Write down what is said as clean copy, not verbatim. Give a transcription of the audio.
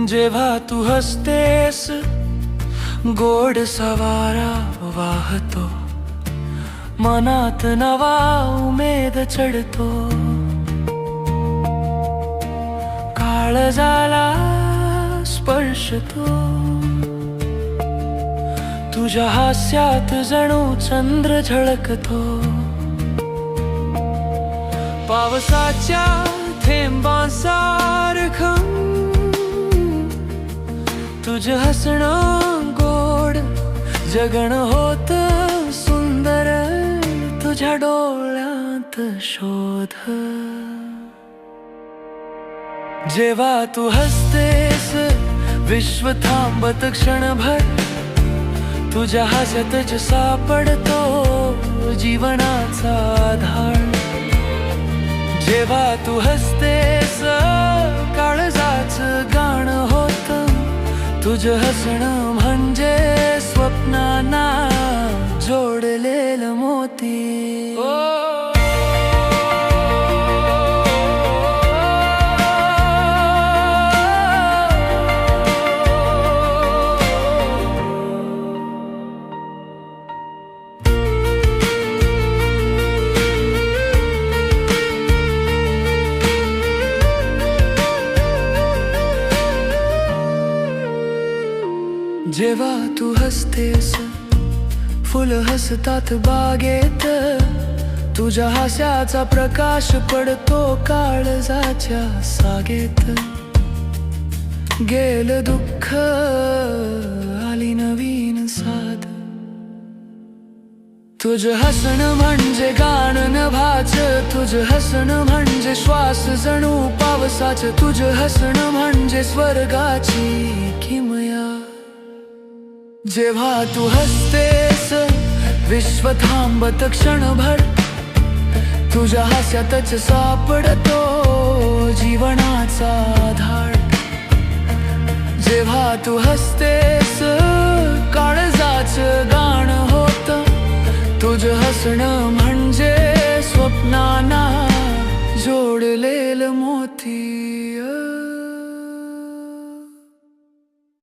जेव्हा तू हसतेस गोड सवारा वाहतो, मनात नवा उमेद चढतो. काळजाला स्पर्शतो, तुझ्या हास्यात जणू चंद्र झळकतो. पावसाच्या थेंबासारखं तुझं हसणं गोड, जगणं होत सुंदर तुझ्या डोळ्यात शोध. जेव्हा तू हसतेस विश्व थांबत क्षणभर, तुझ्या हास्यातच सापडतो जीवनाचा आधार. जेव्हा तू हसतेस काळजाचं गाणं होतं, तुझं हसणं म्हणजे स्वप्नांना जोडलेलं मोती. जेव्हा तू हसतेस फुलं हसतात बागेत, तुझ्या हास्याचा प्रकाश पडतो काळजाच्या सागेत. गेलं दुःख आली नवीन साध, तुझं हसणं म्हणजे गाणं नभाचं, तुझं हसणं म्हणजे श्वास जणू पावसाचं, तुझं हसणं म्हणजे स्वर्गाची किमया. जेव्हा तू हसतेस विश्व थांबत क्षणभर, तुझ्या हास्यातच सापडतो जीवनाचा आधार. जेव्हा तू हसतेस काळजाचं गाणं होतं, तुझं हसणं म्हणजे स्वप्नांना जोडलेलं मोती.